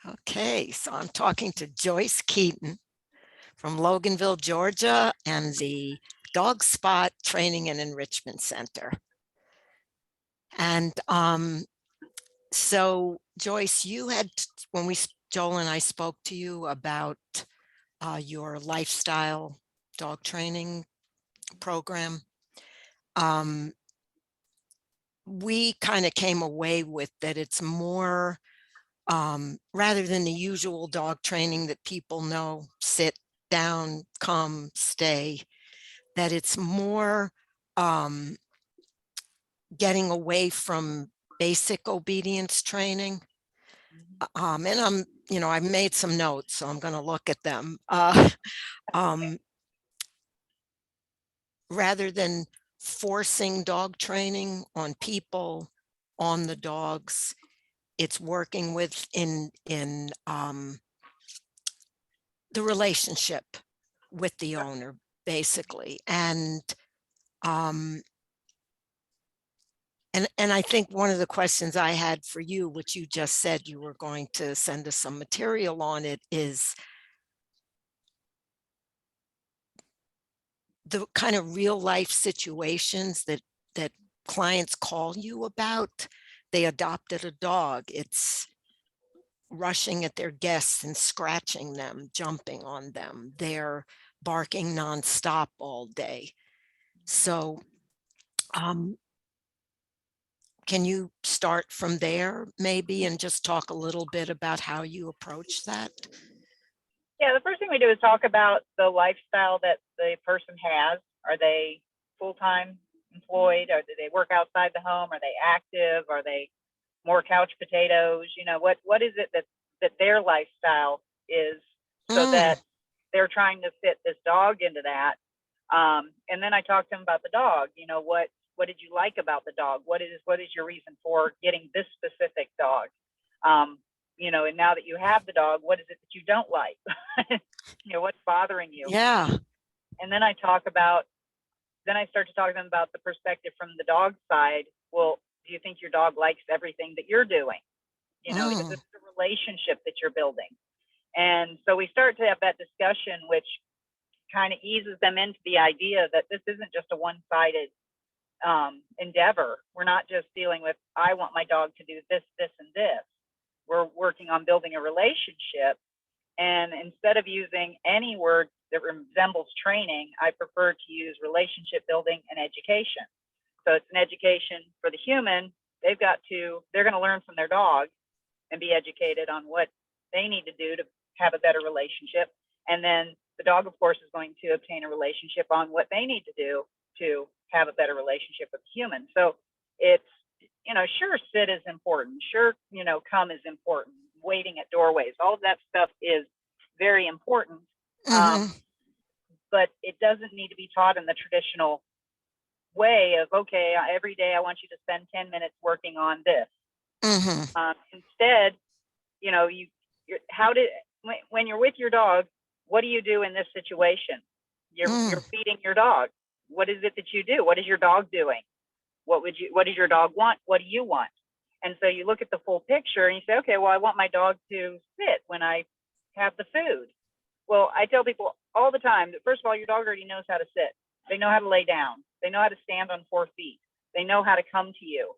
Okay, so I'm talking to Joyce Keeton from Loganville, Georgia, and the Dog Spot Training and Enrichment Center. And so Joyce, you had, when Joel and I spoke to you about your lifestyle dog training program, we kind of came away with that it's more rather than the usual dog training that people know, sit down, come, stay, that it's more getting away from basic obedience training. And I've made some notes, so I'm going to look at them. Rather than forcing dog training on people, on the dogs, it's working with in the relationship with the owner, basically. And I think one of the questions I had for you, which you just said you were going to send us some material on it, is the kind of real life situations that clients call you about. They adopted a dog. It's rushing at their guests and scratching them, jumping on them. They're barking nonstop all day. So can you start from there maybe and just talk a little bit about how you approach that? Yeah, the first thing we do is talk about the lifestyle that the person has. Are they full-time employed? Or do they work outside the home? Are they active? Are they more couch potatoes? What is it that their lifestyle is, so that they're trying to fit this dog into that. And then I talk to them about the dog. What did you like about the dog? What is your reason for getting this specific dog? And now that you have the dog, what is it that you don't like? What's bothering you? Yeah. And then I start to talk to them about the perspective from the dog side. Well, do you think your dog likes everything that you're doing? Is this a relationship that you're building? And so we start to have that discussion, which kind of eases them into the idea that this isn't just a one-sided endeavor. We're not just dealing with, I want my dog to do this, this, and this. We're working on building a relationship. And instead of using any word that resembles training, I prefer to use relationship building and education. So it's an education for the human. They're going to learn from their dog and be educated on what they need to do to have a better relationship. And then the dog, of course, is going to obtain a relationship on what they need to do to have a better relationship with the human. So it's, sure, sit is important. Sure, come is important. Waiting at doorways, all of that stuff is very important. But it doesn't need to be taught in the traditional way of, okay, every day I want you to spend 10 minutes working on this. Instead, when you're with your dog, what do you do in this situation? You're feeding your dog. What is it that you do? What is your dog doing? What does your dog want? What do you want? And so you look at the full picture and you say, okay, well, I want my dog to sit when I have the food. Well, I tell people all the time that, first of all, your dog already knows how to sit. They know how to lay down. They know how to stand on 4 feet. They know how to come to you.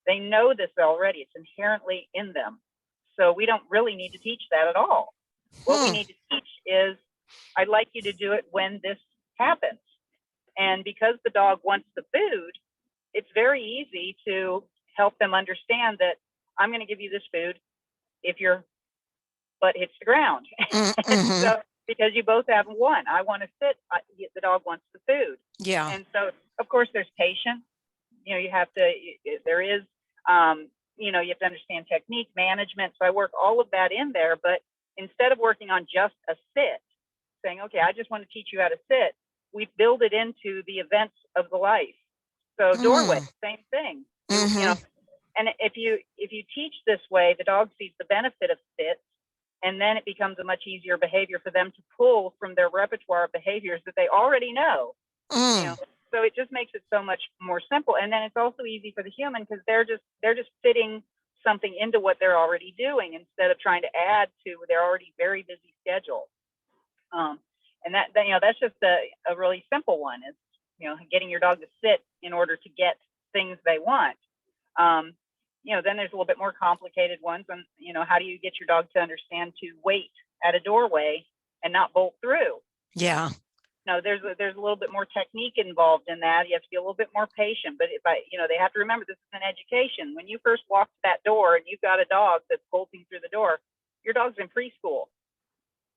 They know this already. It's inherently in them. So we don't really need to teach that at all. What we need to teach is, I'd like you to do it when this happens. And because the dog wants the food, it's very easy to help them understand that I'm going to give you this food if your butt hits the ground. So, because you both have one. I want to sit. The dog wants the food. Yeah. And so, of course, there's patience. You have to, there is, you have to understand technique, management. So I work all of that in there. But instead of working on just a sit, saying, okay, I just want to teach you how to sit, we build it into the events of the life. So doorway, same thing. And if you teach this way, the dog sees the benefit of sit, and then it becomes a much easier behavior for them to pull from their repertoire of behaviors that they already know. So it just makes it so much more simple. And then it's also easy for the human, because they're just sitting something into what they're already doing instead of trying to add to their already very busy schedule. And that, you know, that's just a really simple one, is, you know, getting your dog to sit in order to get things they want. You know, then there's a little bit more complicated ones. And, you know, how do you get your dog to understand to wait at a doorway and not bolt through? Yeah. No, there's a little bit more technique involved in that. You have to be a little bit more patient. But you know, they have to remember this is an education. When you first walk to that door and you've got a dog that's bolting through the door, your dog's in preschool,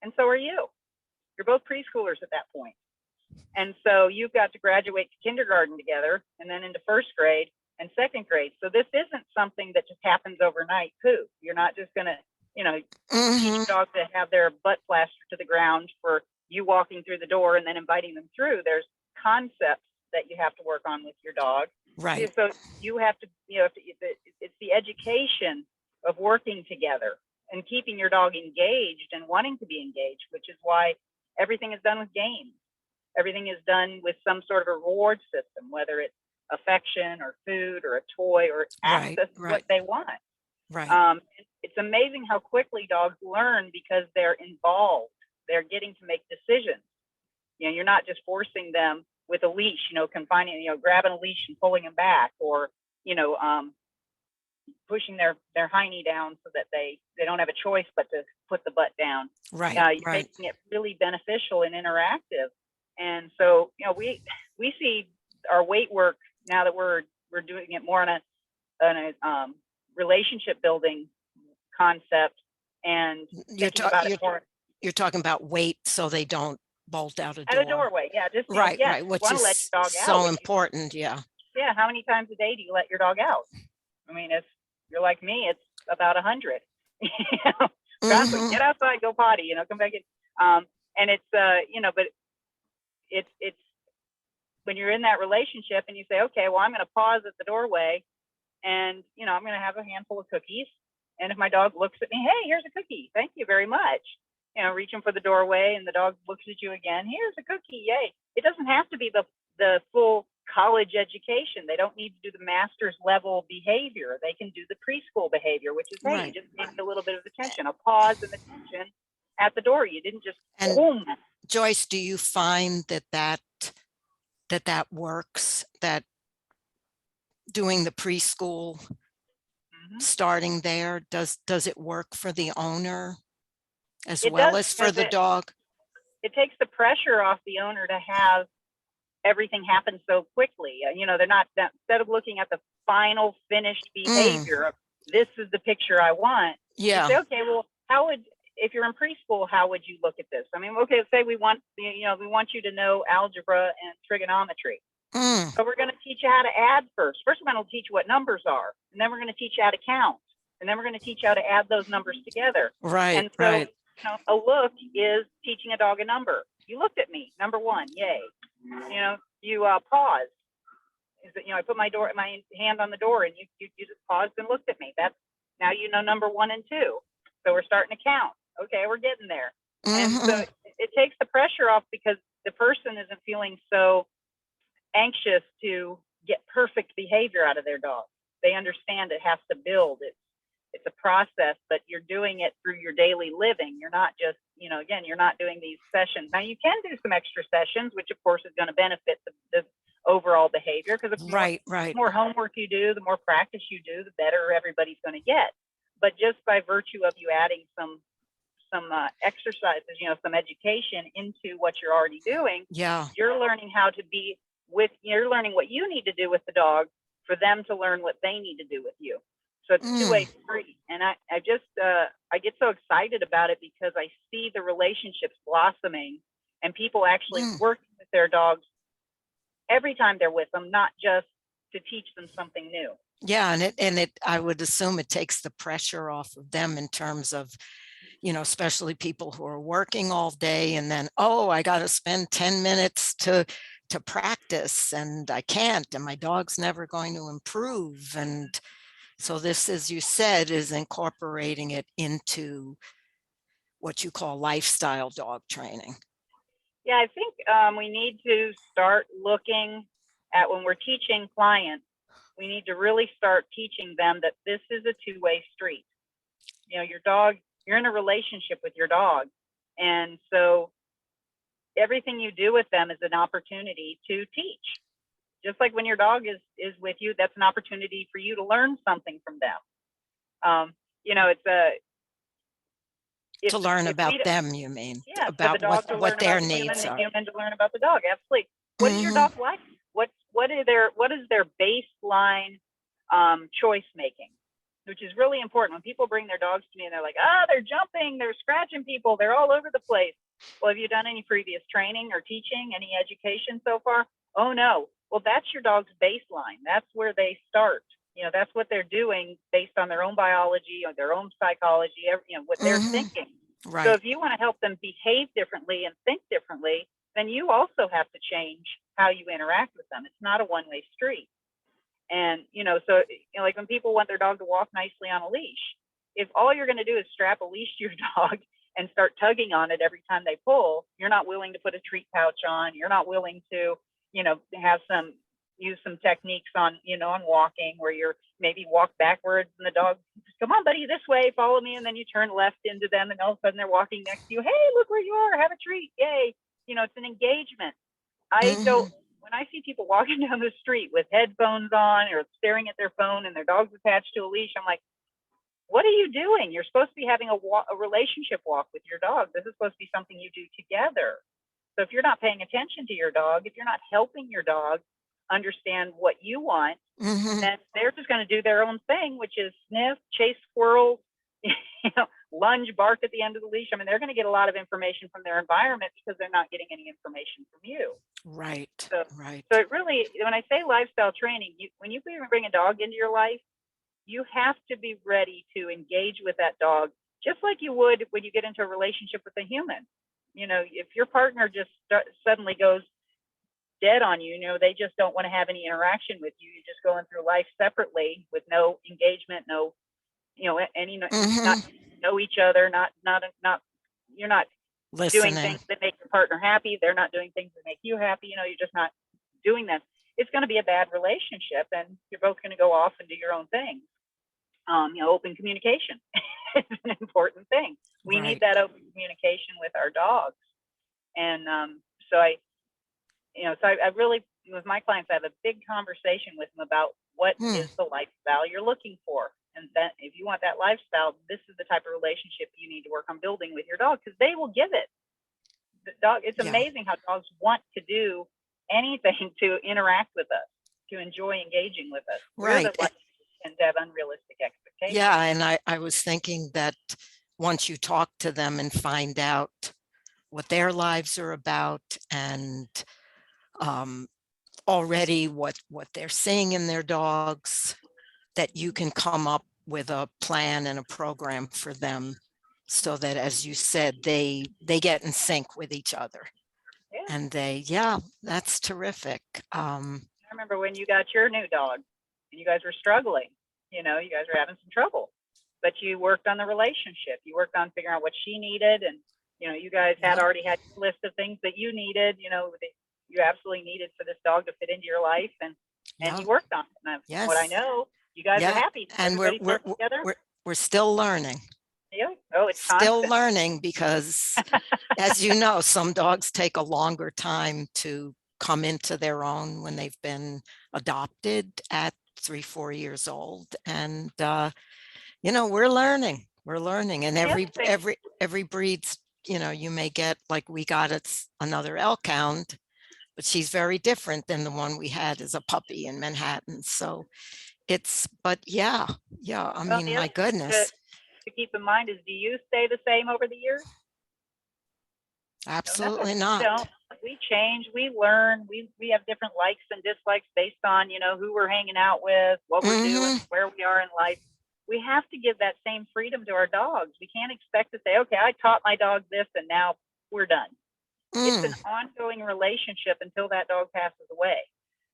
and so are you. You're both preschoolers at that point. And so you've got to graduate to kindergarten together and then into first grade and second grade. So this isn't something that just happens overnight too. You're not just going to, you know, teach dogs to have their butt plastered to the ground for you walking through the door and then inviting them through. There's concepts that you have to work on with your dog. Right. So you have to, you know, it's the education of working together and keeping your dog engaged and wanting to be engaged, which is why everything is done with games. Everything is done with some sort of a reward system, whether it's affection or food or a toy or access to what they want. Right. It's amazing how quickly dogs learn because they're involved. They're getting to make decisions. You know, you're not just forcing them with a leash, you know, confining, you know, grabbing a leash and pulling them back, or, you know, pushing their hiney down so that they don't have a choice but to put the butt down. Right. You're making it really beneficial and interactive. And so, you know, we see our weight work now that we're doing it more on a relationship building concept, and You're talking about weight so they don't bolt out a door. At a doorway, yeah, just right, yeah, right, which is let your dog so out, important, yeah. Yeah, how many times a day do you let your dog out? I mean, if you're like me, it's about 100. You know, constantly get outside, go potty, you know, come back in. And it's you know, but it's when you're in that relationship and you say, okay, well, I'm going to pause at the doorway, and you know, I'm going to have a handful of cookies. And if my dog looks at me, hey, here's a cookie, thank you very much. You know, reaching for the doorway, and the dog looks at you again, here's a cookie, yay. It doesn't have to be the full college education. They don't need to do the master's level behavior. They can do the preschool behavior, which is, hey, you just need a little bit of attention, a pause and attention at the door. You didn't just boom. Joyce, do you find that works, that doing the preschool, starting there, does it work for the owner as well as for the dog? It takes the pressure off the owner to have everything happen so quickly. You know, they're not, instead of looking at the final finished behavior of this is the picture I want. Yeah. You say, okay, well, how would, if you're in preschool, how would you look at this? I mean, okay, say we want you to know algebra and trigonometry. So we're going to teach you how to add first. First, we're going to teach you what numbers are, and then we're going to teach you how to count, and then we're going to teach you how to add those numbers together. Right. And so, you know, a look is teaching a dog a number. You looked at me, number one, yay. You know, you pause. You know, I put my hand on the door, and you just paused and looked at me. That's, now you know number 1 and 2. So we're starting to count. Okay, we're getting there. And so it takes the pressure off, because the person isn't feeling so anxious to get perfect behavior out of their dog. They understand it has to build. It's a process, but you're doing it through your daily living. You're not just, you know, again, you're not doing these sessions. Now you can do some extra sessions, which of course is going to benefit the overall behavior, because the more homework you do, the more practice you do, the better everybody's going to get. But just by virtue of you adding some exercises, you know, some education into what you're already doing, you're learning how to be you're learning what you need to do with the dog for them to learn what they need to do with you. So it's two-way street. And I get so excited about it, because I see the relationships blossoming and people actually working with their dogs every time they're with them, not just to teach them something new. Yeah, and I would assume it takes the pressure off of them in terms of, you know, especially people who are working all day, and then, oh, I got to spend 10 minutes to practice, and I can't, and my dog's never going to improve. And so this, as you said, is incorporating it into what you call lifestyle dog training. Yeah, I think we need to start looking at, when we're teaching clients, We need to really start teaching them that this is a two-way street. You know, your dog, you're in a relationship with your dog. And so everything you do with them is an opportunity to teach. Just like when your dog is with you, that's an opportunity for you to learn something from them. You know, To learn about them, you mean? yeah, for the About dog to what learn their about the human, needs the are. human to learn about the dog. Absolutely. What does your dog like? What is their baseline choice making, which is really important. When people bring their dogs to me and they're like, they're jumping, they're scratching people, they're all over the place. Well, have you done any previous training or teaching, any education so far? Oh no. Well, that's your dog's baseline. That's where they start. You know, that's what they're doing based on their own biology or their own psychology, you know, what they're thinking. Right. So if you want to help them behave differently and think differently, then you also have to change how you interact with them. It's not a one-way street. And, you know, so, you know, like when people want their dog to walk nicely on a leash, if all you're going to do is strap a leash to your dog and start tugging on it every time they pull, you're not willing to put a treat pouch on. You're not willing to, you know, use some techniques on, you know, on walking where you're maybe walk backwards and the dog, come on, buddy, this way, follow me. And then you turn left into them and all of a sudden they're walking next to you. Hey, look where you are. Have a treat. Yay. You know, it's an engagement. When I see people walking down the street with headphones on or staring at their phone and their dog's attached to a leash, I'm like, what are you doing? You're supposed to be having a relationship walk with your dog. This is supposed to be something you do together. So if you're not paying attention to your dog, if you're not helping your dog understand what you want, then they're just going to do their own thing, which is sniff, chase squirrels, you know, lunge, bark at the end of the leash. I mean, they're going to get a lot of information from their environment because they're not getting any information from you. Right. So it really, when I say lifestyle training, when you bring a dog into your life, you have to be ready to engage with that dog, just like you would when you get into a relationship with a human. You know, if your partner just suddenly goes dead on you, you know, they just don't want to have any interaction with you. You're just going through life separately with no engagement, no, you know, not know each other, you're not doing things that make your partner happy. They're not doing things that make you happy. You know, you're just not doing that. It's going to be a bad relationship and you're both going to go off and do your own thing. You know, open communication is an important thing. We need that open communication with our dogs. And so I really, with my clients, I have a big conversation with them about what is the lifestyle you're looking for. And that if you want that lifestyle, this is the type of relationship you need to work on building with your dog because they will give it. The dog, it's amazing how dogs want to do anything to interact with us, to enjoy engaging with us. Right. And to have unrealistic expectations. Yeah. And I was thinking that once you talk to them and find out what their lives are about and already what they're seeing in their dogs, that you can come up with a plan and a program for them so that, as you said, they get in sync with each other. And that's terrific. I remember when you got your new dog and you guys were struggling, you know, you guys were having some trouble, but you worked on the relationship. You worked on figuring out what she needed. And, you know, you guys had already had a list of things that you needed, you know, that you absolutely needed for this dog to fit into your life. And you worked on it. And what I know, you guys are happy. And we're still learning. Yeah. Oh, it's still constant. Learning because as you know, some dogs take a longer time to come into their own when they've been adopted at 3-4 years old. And you know, we're learning and every breed's, you know, you may get, like we got another elk hound, but she's very different than the one we had as a puppy in Manhattan. So but I mean, my goodness. To keep in mind is, do you stay the same over the years? Absolutely not. Don't. We change, we learn, we have different likes and dislikes based on, you know, who we're hanging out with, what we're doing, where we are in life. We have to give that same freedom to our dogs. We can't expect to say, okay, I taught my dog this and now we're done. It's an ongoing relationship until that dog passes away.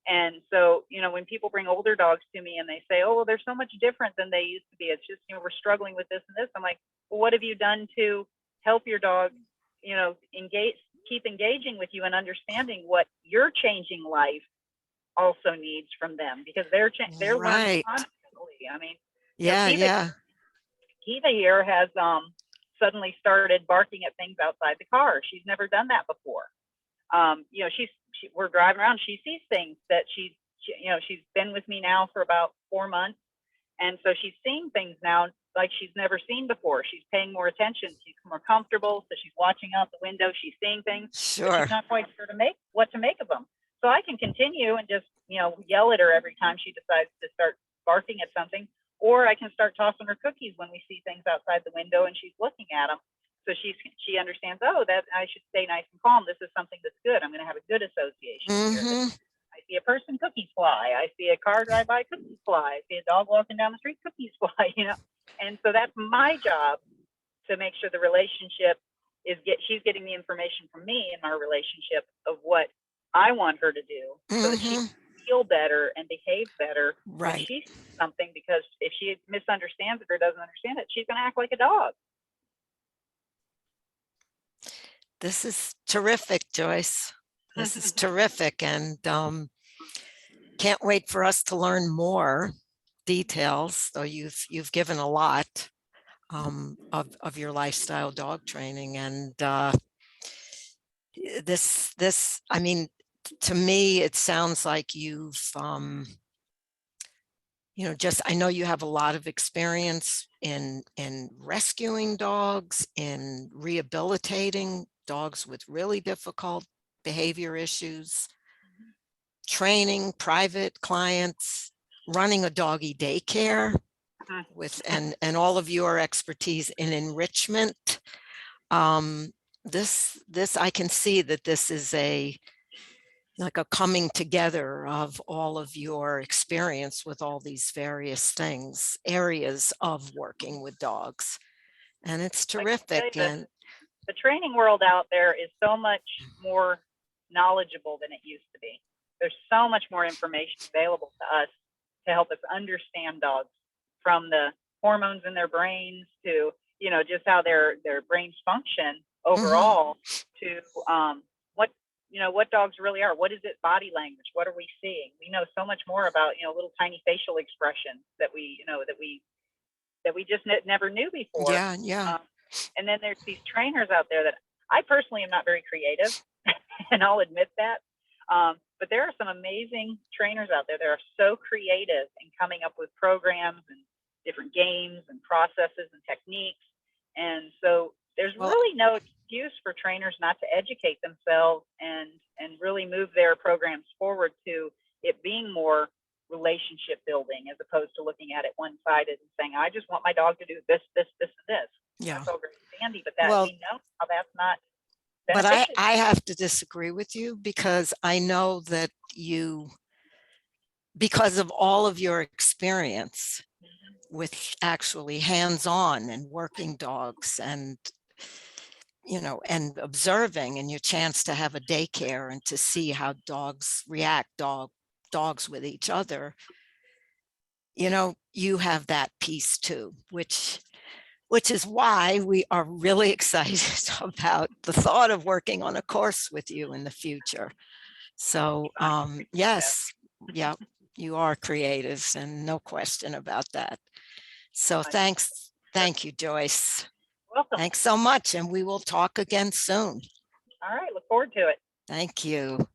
And so, you know, when people bring older dogs to me and they say, oh, well, they're so much different than they used to be. It's just, you know, we're struggling with this and this. I'm like, well, what have you done to help your dog, you know, keep engaging with you and understanding what your changing life also needs from them, because they're learning Right. constantly. I mean, Yeah, yeah. Kiva here has suddenly started barking at things outside the car. She's never done that before. We're driving around. She sees things that she's been with me now for about 4 months. And so she's seeing things now like she's never seen before. She's paying more attention. She's more comfortable. So she's watching out the window. She's seeing things, but Sure. she's not quite sure what to make of them. So I can continue and just, yell at her every time she decides to start barking at something. Or I can start tossing her cookies when we see things outside the window and she's looking at them. So she understands, oh, that I should stay nice and calm. This is something that's good. I'm going to have a good association here. Mm-hmm. I see a person, cookies fly. I see a car drive by, cookies fly. I see a dog walking down the street, cookies fly, And so that's my job, to make sure the relationship she's getting the information from me in our relationship of what I want her to do, so that she can feel better and behave better when Right. she sees something, because if she misunderstands it or doesn't understand it, she's going to act like a dog. This is terrific, Joyce. This is terrific, and can't wait for us to learn more details. Though you've given a lot of your lifestyle dog training, and this I mean, to me it sounds like you've just, I know you have a lot of experience in rescuing dogs, in rehabilitating dogs with really difficult behavior issues, training private clients, running a doggy daycare with, and all of your expertise in enrichment. This I can see that this is like a coming together of all of your experience with all these various areas of working with dogs. And it's terrific. And the training world out there is so much more knowledgeable than it used to be. There's so much more information available to us to help us understand dogs, from the hormones in their brains to, just how their brains function overall, to what dogs really are. What is it? Body language. What are we seeing? We know so much more about, little tiny facial expressions that we just never knew before. Yeah, yeah. And then there's these trainers out there that I personally am not very creative, and I'll admit that. But there are some amazing trainers out there that are so creative in coming up with programs and different games and processes and techniques. And so there's really no excuse for trainers not to educate themselves and really move their programs forward to it being more relationship building, as opposed to looking at it one-sided and saying, I just want my dog to do this, this, this, and this. Yeah. That's all great and dandy, but we know how that's not beneficial. But I have to disagree with you, because I know that because of all of your experience with actually hands-on and working dogs, and and observing, and your chance to have a daycare and to see how dogs react, dogs with each other, you have that piece too, which is why we are really excited about the thought of working on a course with you in the future. So yes, yeah, you are creatives, and no question about that. So thank you, Joyce. Welcome. Thanks so much, and we will talk again soon. All right, look forward to it. Thank you.